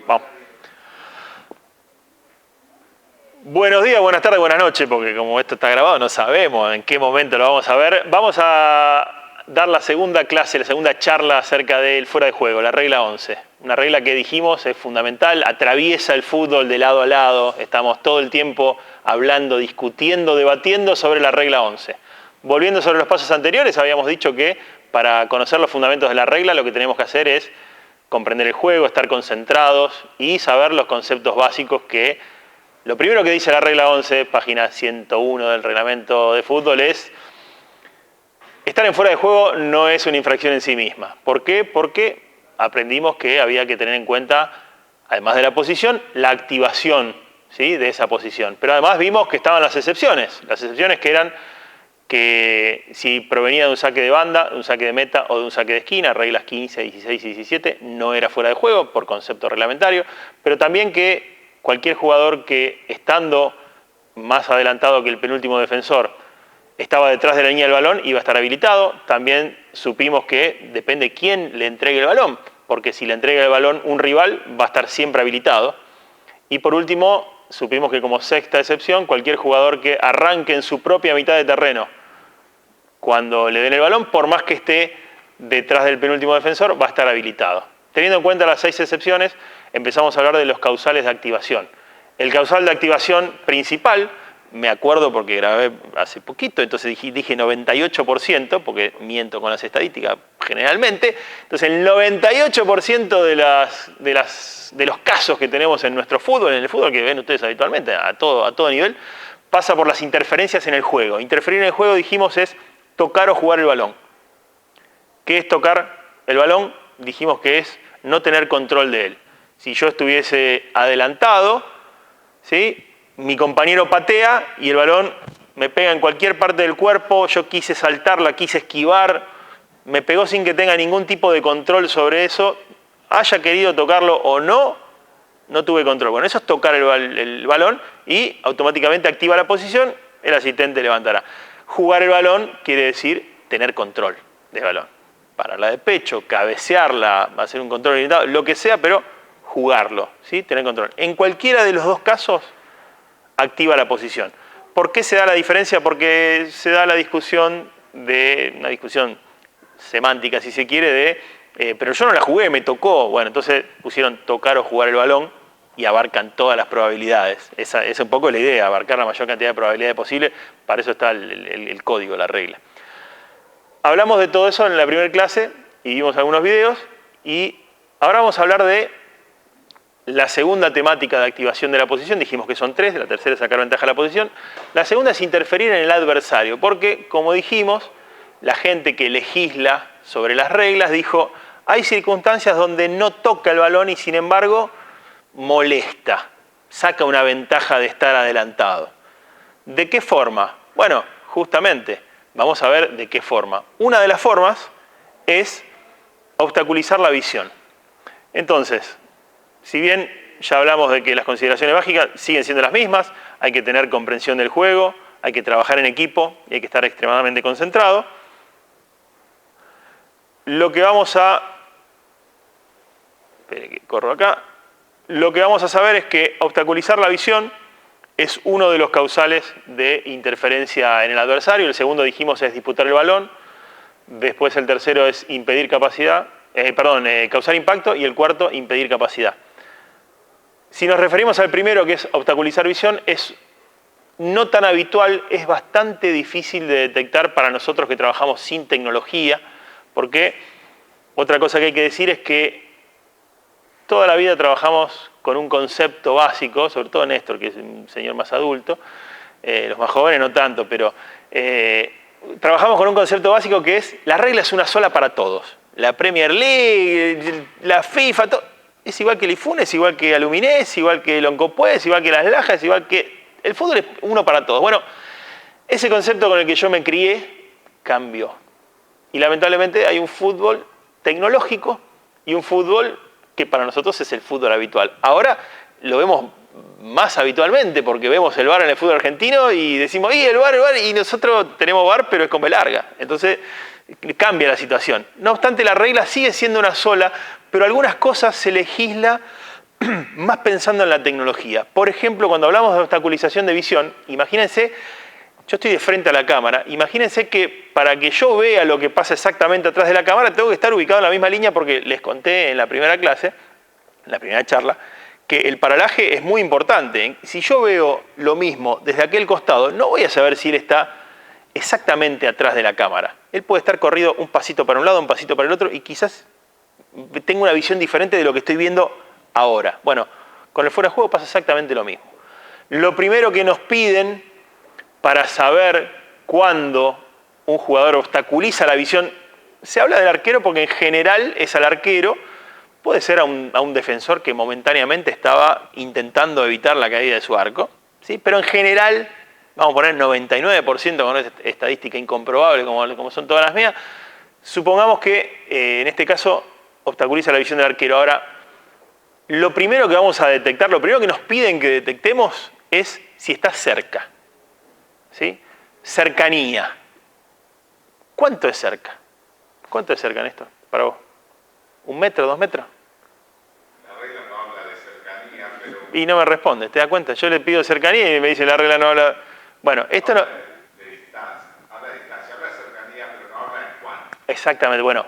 Vamos. Buenos días, buenas tardes, buenas noches, porque como esto está grabado no sabemos en qué momento lo vamos a ver. Vamos a dar la segunda clase, la segunda charla acerca del fuera de juego, la regla 11. Una regla que dijimos es fundamental, atraviesa el fútbol de lado a lado. Estamos todo el tiempo hablando, discutiendo, debatiendo sobre la regla 11. Volviendo sobre los pasos anteriores, habíamos dicho que para conocer los fundamentos de la regla lo que tenemos que hacer es comprender el juego, estar concentrados y saber los conceptos básicos que... Lo primero que dice la regla 11, página 101 del reglamento de fútbol es: estar en fuera de juego no es una infracción en sí misma. ¿Por qué? Porque aprendimos que había que tener en cuenta, además de la posición, la activación, ¿sí?, de esa posición. Pero además vimos que estaban las excepciones. Las excepciones que eran que si provenía de un saque de banda, de un saque de meta o de un saque de esquina, reglas 15, 16 y 17, no era fuera de juego por concepto reglamentario, pero también que cualquier jugador que, estando más adelantado que el penúltimo defensor, estaba detrás de la línea del balón, iba a estar habilitado. También supimos que depende quién le entregue el balón, porque si le entrega el balón un rival, va a estar siempre habilitado. Y por último, supimos que como sexta excepción, cualquier jugador que arranque en su propia mitad de terreno cuando le den el balón, por más que esté detrás del penúltimo defensor, va a estar habilitado. Teniendo en cuenta las 6 excepciones, empezamos a hablar de los causales de activación. El causal de activación principal, me acuerdo porque grabé hace poquito, entonces dije 98%, porque miento con las estadísticas generalmente. Entonces el 98% de los casos que tenemos en nuestro fútbol, en el fútbol que ven ustedes habitualmente, a todo nivel, pasa por las interferencias en el juego. Interferir en el juego, dijimos, es tocar o jugar el balón. ¿Qué es tocar el balón? Dijimos que es no tener control de él. Si yo estuviese adelantado, ¿sí?, mi compañero patea y el balón me pega en cualquier parte del cuerpo, yo quise saltarla, quise esquivar, me pegó sin que tenga ningún tipo de control sobre eso, haya querido tocarlo o no, no tuve control. Bueno, eso es tocar el balón y automáticamente activa la posición, el asistente levantará. Jugar el balón quiere decir tener control del balón. Pararla de pecho, cabecearla, hacer un control limitado, lo que sea, pero jugarlo, ¿sí?, tener control. En cualquiera de los dos casos, activa la posición. ¿Por qué se da la diferencia? Porque se da la discusión una discusión semántica, si se quiere, pero yo no la jugué, me tocó. Bueno, entonces pusieron tocar o jugar el balón y abarcan todas las probabilidades. Esa es un poco la idea, abarcar la mayor cantidad de probabilidades posible. Para eso está el código, la regla. Hablamos de todo eso en la primera clase y vimos algunos videos, y ahora vamos a hablar de la segunda temática de activación de la posición. Dijimos que son 3, la tercera es sacar ventaja a la posición. La segunda es interferir en el adversario, porque, como dijimos, la gente que legisla sobre las reglas dijo: hay circunstancias donde no toca el balón y sin embargo molesta, saca una ventaja de estar adelantado. ¿De qué forma? Bueno, justamente, vamos a ver de qué forma. Una de las formas es obstaculizar la visión. Entonces, si bien ya hablamos de que las consideraciones básicas siguen siendo las mismas, hay que tener comprensión del juego, hay que trabajar en equipo y hay que estar extremadamente concentrado. Lo que vamos a... Espere que corro acá. Lo que vamos a saber es que obstaculizar la visión es uno de los causales de interferencia en el adversario. El segundo, dijimos, es disputar el balón. Después el tercero es impedir causar impacto, y el cuarto, impedir capacidad. Si nos referimos al primero, que es obstaculizar visión, es no tan habitual, es bastante difícil de detectar para nosotros que trabajamos sin tecnología, porque otra cosa que hay que decir es que toda la vida trabajamos con un concepto básico, sobre todo Néstor, que es un señor más adulto, los más jóvenes no tanto, pero trabajamos con un concepto básico que es: la regla es una sola para todos. La Premier League, la FIFA, todo. Es igual que el IFUN, es igual que Aluminé, es igual que el Oncopué, es igual que las Lajas, es igual que... El fútbol es uno para todos. Bueno, ese concepto con el que yo me crié cambió. Y lamentablemente hay un fútbol tecnológico y un fútbol que para nosotros es el fútbol habitual. Ahora lo vemos más habitualmente porque vemos el VAR en el fútbol argentino y decimos: ¡y el VAR, y nosotros tenemos VAR, pero es con B larga! Entonces cambia la situación. No obstante, la regla sigue siendo una sola, pero algunas cosas se legisla más pensando en la tecnología. Por ejemplo, cuando hablamos de obstaculización de visión, imagínense, yo estoy de frente a la cámara, imagínense que para que yo vea lo que pasa exactamente atrás de la cámara, tengo que estar ubicado en la misma línea porque les conté en la primera clase, en la primera charla, que el paralaje es muy importante. Si yo veo lo mismo desde aquel costado, no voy a saber si él está exactamente atrás de la cámara. Él puede estar corrido un pasito para un lado, un pasito para el otro, y quizás tengo una visión diferente de lo que estoy viendo ahora. Bueno, con el fuera de juego pasa exactamente lo mismo. Lo primero que nos piden para saber cuándo un jugador obstaculiza la visión, se habla del arquero porque en general es al arquero, puede ser a un defensor que momentáneamente estaba intentando evitar la caída de su arco, ¿sí? Pero en general, vamos a poner 99% con una estadística incomprobable como son todas las mías, supongamos que en este caso obstaculiza la visión del arquero. Ahora, lo primero que vamos a detectar, lo primero que nos piden que detectemos es si está cerca, ¿sí? Cercanía. ¿Cuánto es cerca? ¿Cuánto es cerca, Néstor, para vos? ¿1 metro, 2 metros? La regla no habla de cercanía, pero... Y no me responde, ¿te das cuenta? Yo le pido cercanía y me dice la regla no habla... Bueno, esto no... De distancia, habla de distancia, habla de cercanía, pero no habla de cuánto. Exactamente, bueno,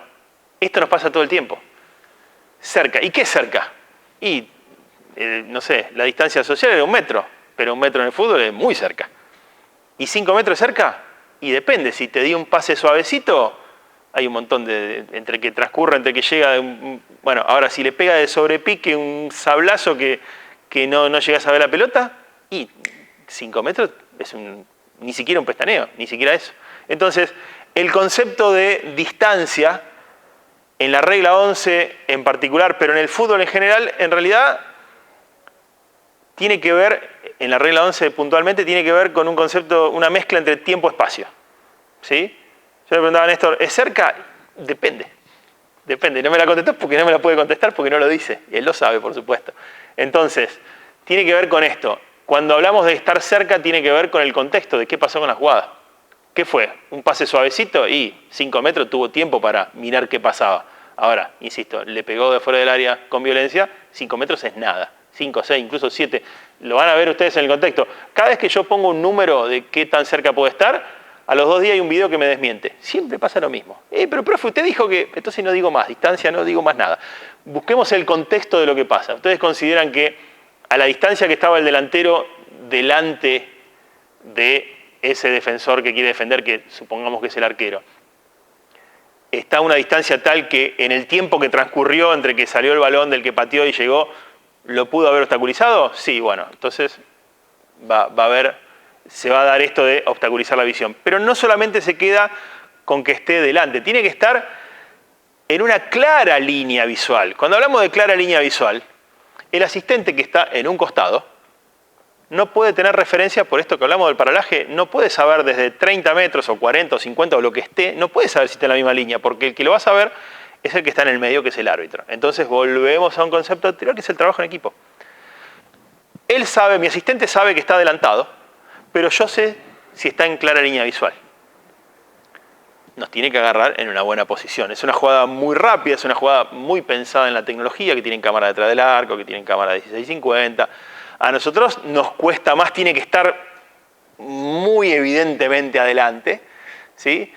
esto nos pasa todo el tiempo. Cerca. ¿Y qué es cerca? Y, no sé, la distancia social era 1 metro, pero 1 metro en el fútbol es muy cerca. ¿Y 5 metros cerca? Y depende, si te di un pase suavecito, hay un montón entre que transcurre, entre que llega... bueno, ahora si le pega de sobrepique un sablazo que no llegas a ver la pelota, y 5 metros es ni siquiera un pestaneo, ni siquiera eso. Entonces, el concepto de distancia, en la regla 11 en particular, pero en el fútbol en general, en realidad tiene que ver, en la regla 11 puntualmente, tiene que ver con un concepto, una mezcla entre tiempo-espacio. ¿Sí? Yo le preguntaba a Néstor, ¿es cerca? Depende. Depende. No me la contestó porque no me la puede contestar porque no lo dice. Y él lo sabe, por supuesto. Entonces, tiene que ver con esto. Cuando hablamos de estar cerca, tiene que ver con el contexto de qué pasó con la jugada. ¿Qué fue? ¿Un pase suavecito? Y 5 metros tuvo tiempo para mirar qué pasaba. Ahora, insisto, le pegó de fuera del área con violencia, 5 metros es nada. 5, 6, incluso 7. Lo van a ver ustedes en el contexto. Cada vez que yo pongo un número de qué tan cerca puede estar, a los 2 días hay un video que me desmiente. Siempre pasa lo mismo. Pero profe, usted dijo que... Entonces no digo más, distancia no digo más nada. Busquemos el contexto de lo que pasa. Ustedes consideran que a la distancia que estaba el delantero delante de ese defensor que quiere defender, que supongamos que es el arquero, está a una distancia tal que en el tiempo que transcurrió entre que salió el balón del que pateó y llegó, ¿lo pudo haber obstaculizado? Sí, bueno, entonces se va a dar esto de obstaculizar la visión. Pero no solamente se queda con que esté delante, tiene que estar en una clara línea visual. Cuando hablamos de clara línea visual, el asistente que está en un costado no puede tener referencia, por esto que hablamos del paralaje, no puede saber desde 30 metros o 40 o 50 o lo que esté, no puede saber si está en la misma línea, porque el que lo va a saber es el que está en el medio, que es el árbitro. Entonces volvemos a un concepto anterior, que es el trabajo en equipo. Él sabe, mi asistente sabe que está adelantado, pero yo sé si está en clara línea visual. Nos tiene que agarrar en una buena posición. Es una jugada muy rápida, es una jugada muy pensada en la tecnología, que tienen cámara detrás del arco, que tienen cámara de 1650. A nosotros nos cuesta más, tiene que estar muy evidentemente adelante, ¿sí?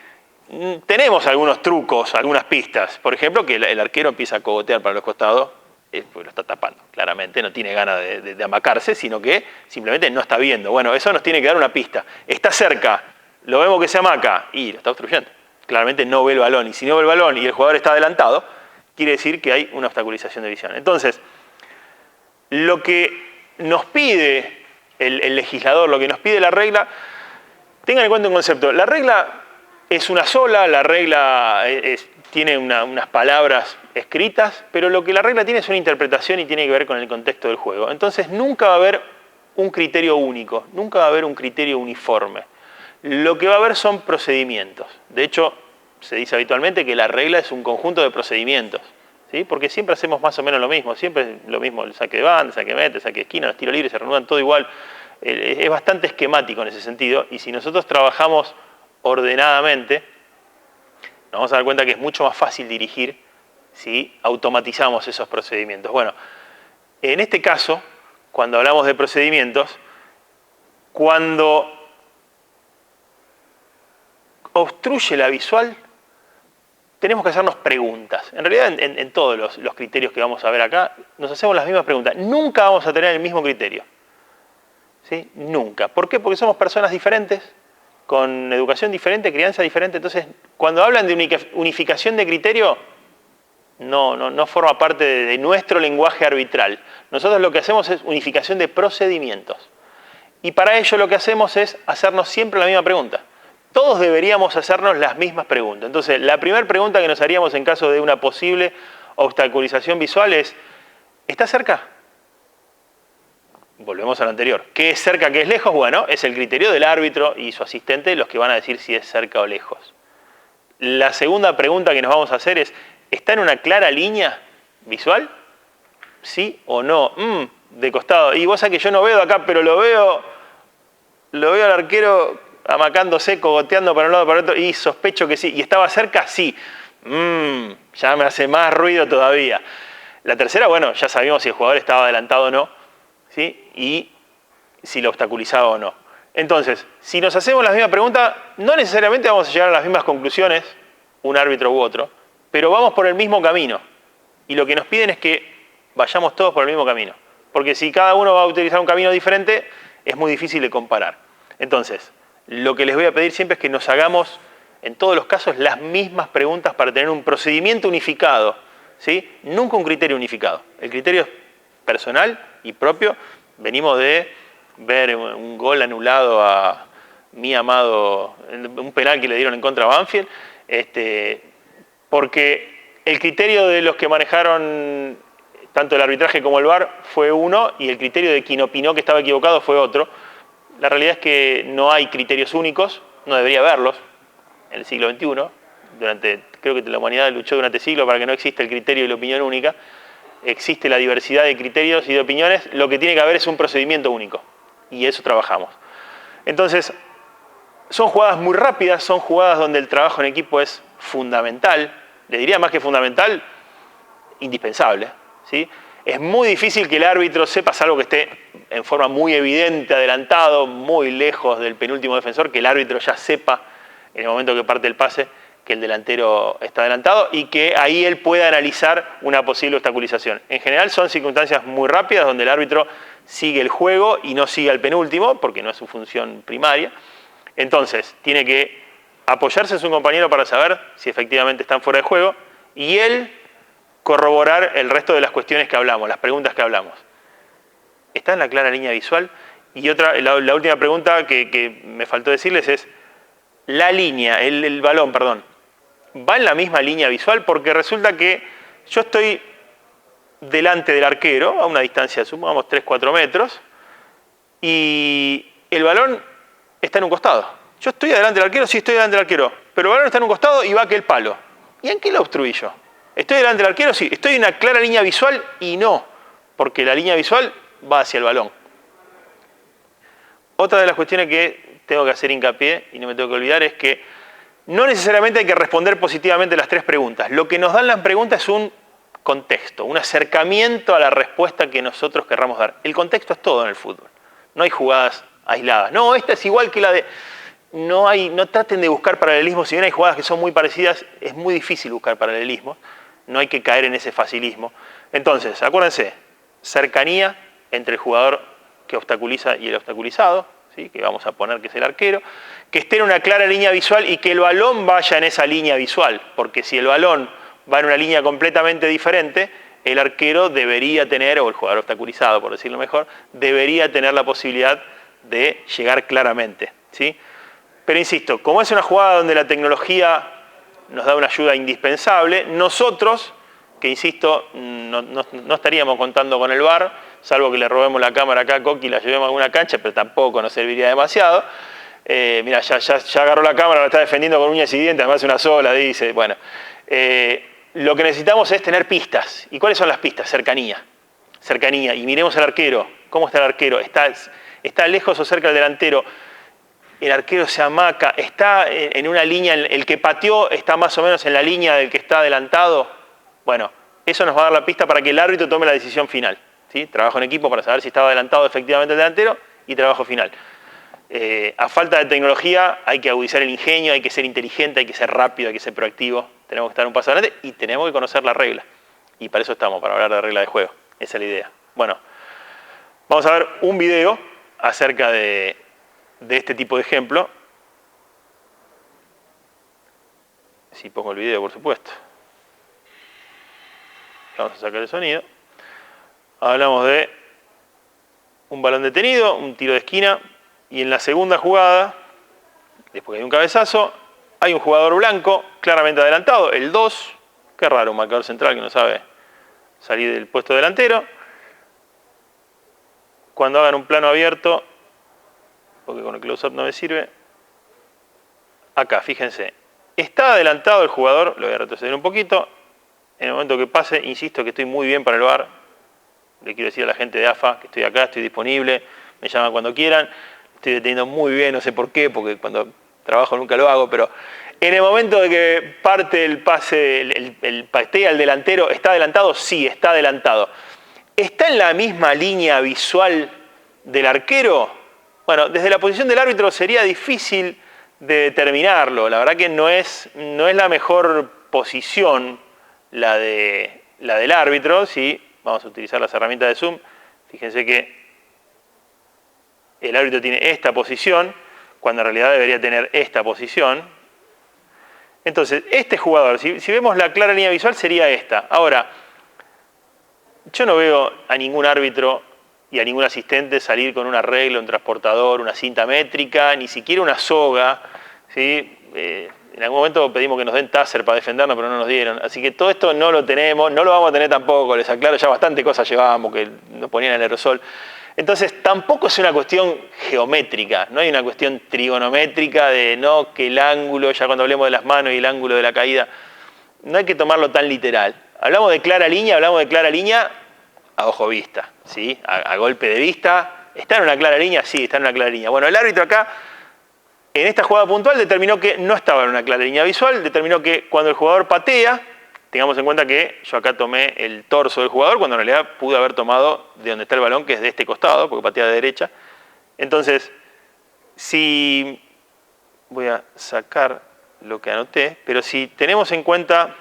Tenemos algunos trucos, algunas pistas. Por ejemplo, que el arquero empieza a cogotear para los costados, porque lo está tapando, claramente, no tiene ganas de amacarse, sino que simplemente no está viendo. Bueno, eso nos tiene que dar una pista. Está cerca, lo vemos que se amaca y lo está obstruyendo. Claramente no ve el balón, y si no ve el balón y el jugador está adelantado, quiere decir que hay una obstaculización de visión. Entonces, lo que nos pide el legislador, lo que nos pide la regla, tengan en cuenta un concepto. La regla es una sola, la regla tiene unas palabras escritas, pero lo que la regla tiene es una interpretación y tiene que ver con el contexto del juego. Entonces nunca va a haber un criterio único, nunca va a haber un criterio uniforme. Lo que va a haber son procedimientos. De hecho, se dice habitualmente que la regla es un conjunto de procedimientos, ¿sí? Porque siempre hacemos más o menos lo mismo, siempre es lo mismo el saque de banda, el saque de meta, el saque de esquina, los tiros libres, se reanudan todo igual. Es bastante esquemático en ese sentido, y si nosotros trabajamos ordenadamente, nos vamos a dar cuenta que es mucho más fácil dirigir si automatizamos esos procedimientos. Bueno, En este caso, cuando hablamos de procedimientos, cuando obstruye la visual, tenemos que hacernos preguntas. En realidad, en todos los criterios que vamos a ver acá, nos hacemos las mismas preguntas. Nunca vamos a tener el mismo criterio. ¿Sí? Nunca. ¿Por qué? Porque somos personas diferentes, con educación diferente, crianza diferente. Entonces, cuando hablan de unificación de criterio, no forma parte de nuestro lenguaje arbitral. Nosotros lo que hacemos es unificación de procedimientos. Y para ello lo que hacemos es hacernos siempre la misma pregunta. Todos deberíamos hacernos las mismas preguntas. Entonces, la primera pregunta que nos haríamos en caso de una posible obstaculización visual es, ¿está cerca? Volvemos a lo anterior. ¿Qué es cerca, qué es lejos? Bueno, es el criterio del árbitro y su asistente los que van a decir si es cerca o lejos. La segunda pregunta que nos vamos a hacer es, ¿está en una clara línea visual? ¿Sí o no? De costado. Y vos sabés que yo no veo de acá, pero lo veo al arquero amacándose, cogoteando para un lado para el otro, y sospecho que sí. ¿Y estaba cerca? Sí. Ya me hace más ruido todavía. La tercera, bueno, ya sabíamos si el jugador estaba adelantado o no, ¿sí? Y si lo obstaculizaba o no. Entonces, si nos hacemos la misma pregunta, no necesariamente vamos a llegar a las mismas conclusiones, un árbitro u otro, pero vamos por el mismo camino. Y lo que nos piden es que vayamos todos por el mismo camino. Porque si cada uno va a utilizar un camino diferente, es muy difícil de comparar. Entonces, lo que les voy a pedir siempre es que nos hagamos, en todos los casos, las mismas preguntas para tener un procedimiento unificado, ¿sí? Nunca un criterio unificado. El criterio es personal y propio. Venimos de ver un gol anulado a mi amado, un penal que le dieron en contra a Banfield, porque el criterio de los que manejaron tanto el arbitraje como el VAR fue uno y el criterio de quien opinó que estaba equivocado fue otro. La realidad es que no hay criterios únicos, no debería haberlos en el siglo XXI. Creo que la humanidad luchó durante siglos para que no exista el criterio y la opinión única. Existe la diversidad de criterios y de opiniones, lo que tiene que haber es un procedimiento único. Y eso trabajamos. Entonces, son jugadas muy rápidas, son jugadas donde el trabajo en equipo es fundamental. Le diría más que fundamental, indispensable, ¿sí? Es muy difícil que el árbitro sepa, salvo que esté en forma muy evidente, adelantado, muy lejos del penúltimo defensor, que el árbitro ya sepa, en el momento que parte el pase, que el delantero está adelantado y que ahí él pueda analizar una posible obstaculización. En general son circunstancias muy rápidas donde el árbitro sigue el juego y no sigue al penúltimo, porque no es su función primaria. Entonces, tiene que apoyarse en su compañero para saber si efectivamente están fuera de juego y él corroborar el resto de las cuestiones que hablamos, las preguntas que hablamos. ¿Está en la clara línea visual? Y la última pregunta que me faltó decirles es, la línea, el balón, perdón, ¿va en la misma línea visual? Porque resulta que yo estoy delante del arquero, a una distancia, supongamos 3-4 metros, y el balón está en un costado. Yo estoy delante del arquero, sí estoy delante del arquero, pero el balón está en un costado y va aquel palo. ¿Y en qué lo obstruí yo? ¿Estoy delante del arquero? Sí. ¿Estoy en una clara línea visual? Y no, porque la línea visual va hacia el balón. Otra de las cuestiones que tengo que hacer hincapié, y no me tengo que olvidar, es que no necesariamente hay que responder positivamente las tres preguntas. Lo que nos dan las preguntas es un contexto, un acercamiento a la respuesta que nosotros querramos dar. El contexto es todo en el fútbol. No hay jugadas aisladas. No, esta es igual que la de... No traten de buscar paralelismo. Si bien hay jugadas que son muy parecidas, es muy difícil buscar paralelismo. No hay que caer en ese facilismo. Entonces, acuérdense, cercanía entre el jugador que obstaculiza y el obstaculizado, ¿sí? Que vamos a poner que es el arquero, que esté en una clara línea visual y que el balón vaya en esa línea visual, porque si el balón va en una línea completamente diferente, el arquero debería tener, o el jugador obstaculizado, por decirlo mejor, debería tener la posibilidad de llegar claramente, ¿sí? Pero insisto, como es una jugada donde la tecnología nos da una ayuda indispensable, nosotros, que insisto, no estaríamos contando con el VAR, salvo que le robemos la cámara acá a Coqui y la llevemos a alguna cancha, pero tampoco nos serviría demasiado. Mira, ya agarró la cámara, la está defendiendo con uñas y dientes, además una sola, dice. Bueno, lo que necesitamos es tener pistas. ¿Y cuáles son las pistas? Cercanía. Cercanía. Y miremos al arquero. ¿Cómo está el arquero? ¿Está lejos o cerca del delantero? El arquero se amaca, está en una línea, el que pateó está más o menos en la línea del que está adelantado. Bueno, eso nos va a dar la pista para que el árbitro tome la decisión final. ¿sí? Trabajo en equipo para saber si estaba adelantado efectivamente el delantero y trabajo final. A falta de tecnología hay que agudizar el ingenio, hay que ser inteligente, hay que ser rápido, hay que ser proactivo. Tenemos que estar un paso adelante y tenemos que conocer la regla. Y para eso estamos, para hablar de regla de juego. Esa es la idea. Bueno, vamos a ver un video acerca de este tipo de ejemplo. Si pongo el video, por supuesto. Vamos a sacar el sonido. Hablamos de un balón detenido, un tiro de esquina. Y en la segunda jugada, después que hay un cabezazo, hay un jugador blanco claramente adelantado, el 2. Qué raro, un marcador central que no sabe salir del puesto delantero. Cuando hagan un plano abierto, porque con el close-up no me sirve, acá, fíjense, está adelantado el jugador, lo voy a retroceder un poquito, en el momento que pase, insisto que estoy muy bien para el VAR, le quiero decir a la gente de AFA que estoy acá, estoy disponible, me llaman cuando quieran, estoy deteniendo muy bien, no sé por qué, porque cuando trabajo nunca lo hago, pero en el momento de que parte el pase, el pastea al delantero, ¿está adelantado? Sí, está adelantado. ¿Está en la misma línea visual del arquero? Bueno, desde la posición del árbitro sería difícil de determinarlo. La verdad que no es la mejor posición la del árbitro. ¿Sí? Vamos a utilizar las herramientas de zoom. Fíjense que el árbitro tiene esta posición, cuando en realidad debería tener esta posición. Entonces, este jugador, si vemos la clara línea visual, sería esta. Ahora, yo no veo a ningún árbitro y a ningún asistente salir con una regla, un transportador, una cinta métrica, ni siquiera una soga, ¿sí? En algún momento pedimos que nos den taser para defendernos, pero no nos dieron. Así que todo esto no lo tenemos, no lo vamos a tener tampoco, les aclaro, ya bastante cosas llevábamos que nos ponían el aerosol. Entonces, tampoco es una cuestión geométrica, no hay una cuestión trigonométrica de no, que el ángulo, ya cuando hablemos de las manos y el ángulo de la caída, no hay que tomarlo tan literal. Hablamos de clara línea a ojo vista, ¿sí? A golpe de vista. ¿Está en una clara línea? Sí, está en una clara línea. Bueno, el árbitro acá, en esta jugada puntual, determinó que no estaba en una clara línea visual, determinó que cuando el jugador patea, tengamos en cuenta que yo acá tomé el torso del jugador, cuando en realidad pude haber tomado de donde está el balón, que es de este costado, porque patea de derecha. Entonces, si voy a sacar lo que anoté, pero si tenemos en cuenta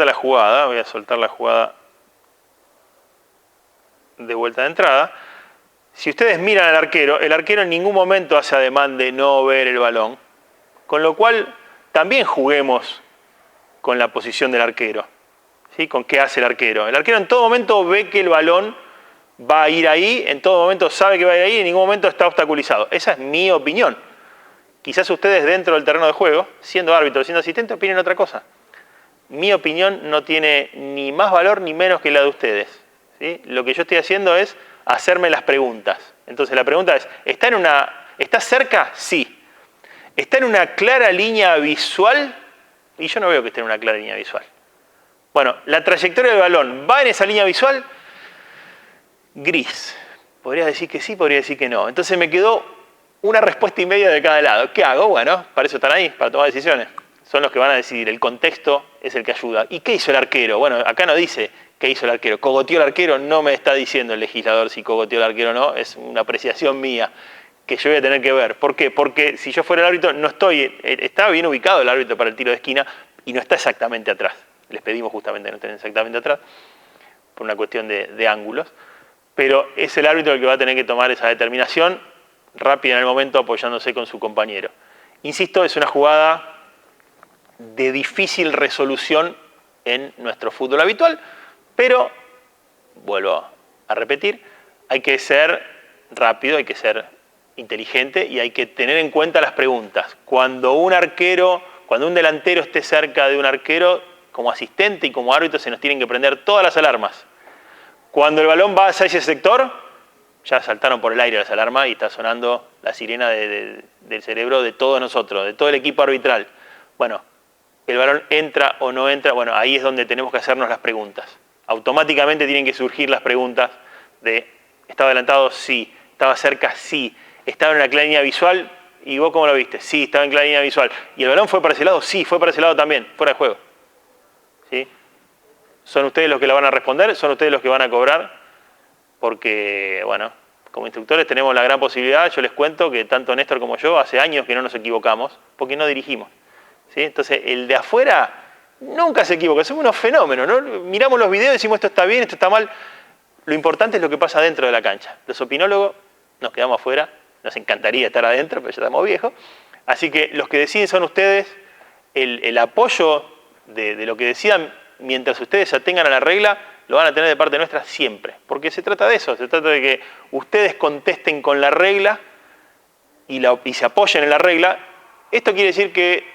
la jugada, voy a soltar la jugada de vuelta de entrada. Si ustedes miran al arquero, el arquero en ningún momento hace ademán de no ver el balón, con lo cual también juguemos con la posición del arquero, ¿sí? ¿Con qué hace el arquero? El arquero en todo momento ve que el balón va a ir ahí, en todo momento sabe que va a ir ahí y en ningún momento está obstaculizado. Esa es mi opinión. Quizás ustedes dentro del terreno de juego, siendo árbitro, siendo asistente, opinen otra cosa. Mi opinión no tiene ni más valor ni menos que la de ustedes, ¿sí? Lo que yo estoy haciendo es hacerme las preguntas. Entonces la pregunta es, ¿está cerca? Sí. ¿Está en una clara línea visual? Y yo no veo que esté en una clara línea visual. Bueno, la trayectoria del balón, ¿va en esa línea visual? Gris. Podría decir que sí, podría decir que no. Entonces me quedó una respuesta y media de cada lado. ¿Qué hago? Bueno, para eso están ahí, para tomar decisiones. Son los que van a decidir. El contexto es el que ayuda. ¿Y qué hizo el arquero? Bueno, acá no dice qué hizo el arquero. ¿Cogoteó el arquero? No me está diciendo el legislador si cogoteó el arquero o no. Es una apreciación mía que yo voy a tener que ver. ¿Por qué? Porque si yo fuera el árbitro, está bien ubicado el árbitro para el tiro de esquina y no está exactamente atrás. Les pedimos justamente que no estén exactamente atrás por una cuestión de ángulos. Pero es el árbitro el que va a tener que tomar esa determinación rápida en el momento apoyándose con su compañero. Insisto, es una jugada de difícil resolución en nuestro fútbol habitual, pero, vuelvo a repetir, hay que ser rápido, hay que ser inteligente y hay que tener en cuenta las preguntas. Cuando un delantero esté cerca de un arquero, como asistente y como árbitro se nos tienen que prender todas las alarmas. Cuando el balón va hacia ese sector, ya saltaron por el aire las alarmas y está sonando la sirena del cerebro de todos nosotros, de todo el equipo arbitral. Bueno, el balón entra o no entra, bueno, ahí es donde tenemos que hacernos las preguntas. Automáticamente tienen que surgir las preguntas de, ¿estaba adelantado? Sí. ¿Estaba cerca? Sí. ¿Estaba en una clara línea visual? ¿Y vos cómo lo viste? Sí, estaba en clara línea visual. ¿Y el balón fue para ese lado? Sí, fue para ese lado también, fuera de juego. ¿sí? Son ustedes los que la van a responder, son ustedes los que van a cobrar, porque, bueno, como instructores tenemos la gran posibilidad, yo les cuento que tanto Néstor como yo hace años que no nos equivocamos, porque no dirigimos, ¿sí? Entonces, el de afuera nunca se equivoca, somos unos fenómenos, ¿no? Miramos los videos y decimos esto está bien, esto está mal. Lo importante es lo que pasa dentro de la cancha. Los opinólogos nos quedamos afuera, nos encantaría estar adentro, pero ya estamos viejos. Así que los que deciden son ustedes, el apoyo de lo que decidan mientras ustedes se atengan a la regla, lo van a tener de parte nuestra siempre. Porque se trata de eso, se trata de que ustedes contesten con la regla y se apoyen en la regla. ¿Esto quiere decir que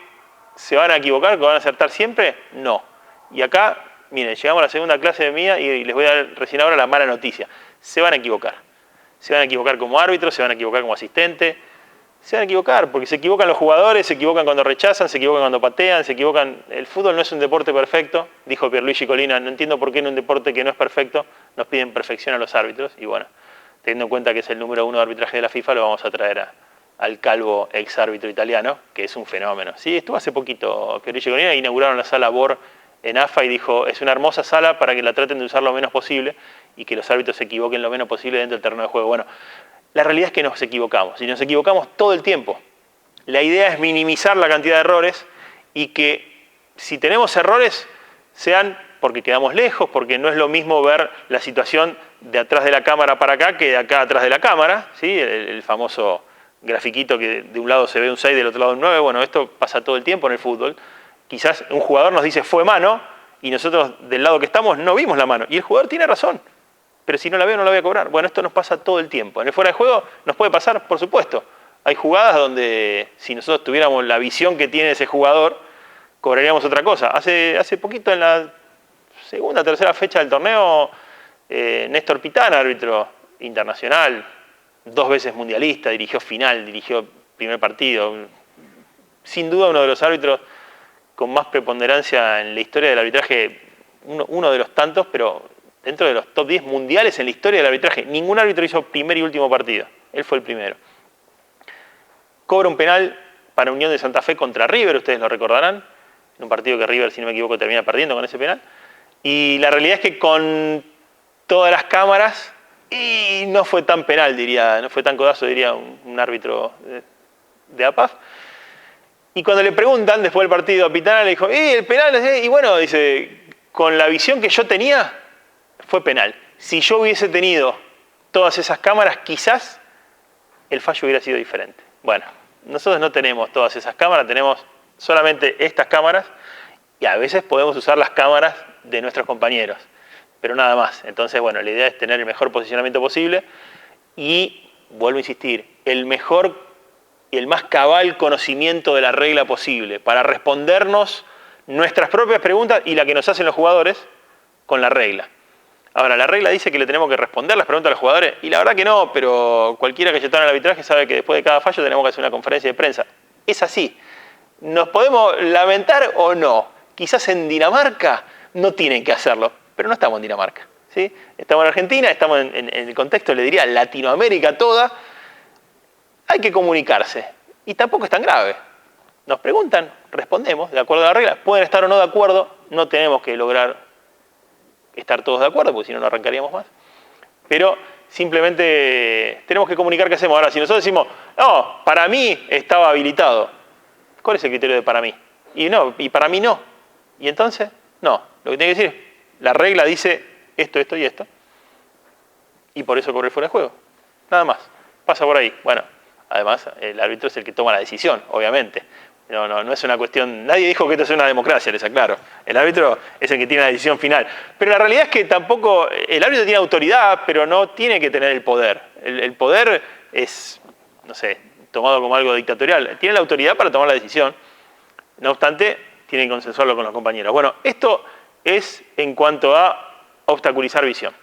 se van a equivocar, que van a acertar siempre? No. Y acá, miren, llegamos a la segunda clase de mía y les voy a dar recién ahora la mala noticia. Se van a equivocar. Se van a equivocar como árbitro, se van a equivocar como asistente. Se van a equivocar porque se equivocan los jugadores, se equivocan cuando rechazan, se equivocan cuando patean, se equivocan. El fútbol no es un deporte perfecto, dijo Pierluigi Collina. No entiendo por qué en un deporte que no es perfecto nos piden perfección a los árbitros. Y bueno, teniendo en cuenta que es el número 1 de arbitraje de la FIFA, lo vamos a traer al calvo ex árbitro italiano, que es un fenómeno. Sí, estuvo hace poquito Pierluigi Collina, inauguraron la sala BOR en AFA y dijo, es una hermosa sala para que la traten de usar lo menos posible y que los árbitros se equivoquen lo menos posible dentro del terreno de juego. Bueno, la realidad es que nos equivocamos, y nos equivocamos todo el tiempo. La idea es minimizar la cantidad de errores y que si tenemos errores sean porque quedamos lejos, porque no es lo mismo ver la situación de atrás de la cámara para acá que de acá atrás de la cámara, ¿sí? El famoso grafiquito que de un lado se ve un 6, del otro lado un 9. Bueno, esto pasa todo el tiempo en el fútbol. Quizás un jugador nos dice fue mano y nosotros del lado que estamos no vimos la mano. Y el jugador tiene razón. Pero si no la veo, no la voy a cobrar. Bueno, esto nos pasa todo el tiempo. En el fuera de juego nos puede pasar, por supuesto. Hay jugadas donde si nosotros tuviéramos la visión que tiene ese jugador, cobraríamos otra cosa. Hace poquito, en la segunda, tercera fecha del torneo, Néstor Pitana, árbitro internacional, 2 veces mundialista, dirigió final, dirigió primer partido. Sin duda uno de los árbitros con más preponderancia en la historia del arbitraje, uno de los tantos, pero dentro de los top 10 mundiales en la historia del arbitraje. Ningún árbitro hizo primer y último partido. Él fue el primero. Cobra un penal para Unión de Santa Fe contra River, ustedes lo recordarán, en un partido que River, si no me equivoco, termina perdiendo con ese penal. Y la realidad es que con todas las cámaras, y no fue tan penal, diría, no fue tan codazo, diría un árbitro de APAF. Y cuando le preguntan después del partido a Pitana, le dijo, el penal, y bueno, dice, con la visión que yo tenía, fue penal. Si yo hubiese tenido todas esas cámaras, quizás el fallo hubiera sido diferente. Bueno, nosotros no tenemos todas esas cámaras, tenemos solamente estas cámaras y a veces podemos usar las cámaras de nuestros compañeros, pero nada más. Entonces, bueno, la idea es tener el mejor posicionamiento posible y, vuelvo a insistir, el mejor y el más cabal conocimiento de la regla posible para respondernos nuestras propias preguntas y la que nos hacen los jugadores con la regla. Ahora, la regla dice que le tenemos que responder las preguntas a los jugadores, y la verdad que no, pero cualquiera que está en el arbitraje sabe que después de cada fallo tenemos que hacer una conferencia de prensa. Es así. ¿Nos podemos lamentar o no? Quizás en Dinamarca no tienen que hacerlo, pero no estamos en Dinamarca, ¿sí? Estamos en Argentina, estamos en el contexto, le diría, Latinoamérica toda. Hay que comunicarse, y tampoco es tan grave. Nos preguntan, respondemos, de acuerdo a la regla. Pueden estar o no de acuerdo, no tenemos que lograr estar todos de acuerdo, porque si no, no arrancaríamos más. Pero simplemente tenemos que comunicar qué hacemos. Ahora, si nosotros decimos, no, para mí estaba habilitado, ¿cuál es el criterio de para mí? Y no, y para mí no. Y entonces, no. Lo que tiene que decir, la regla dice esto, esto y esto, y por eso corre fuera de juego. Nada más. Pasa por ahí. Bueno, además, el árbitro es el que toma la decisión, obviamente. No es una cuestión. Nadie dijo que esto es una democracia, les aclaro. El árbitro es el que tiene la decisión final. Pero la realidad es que tampoco. El árbitro tiene autoridad, pero no tiene que tener el poder. El poder es, no sé, tomado como algo dictatorial. Tiene la autoridad para tomar la decisión. No obstante, tiene que consensuarlo con los compañeros. Bueno, esto es en cuanto a obstaculizar visión.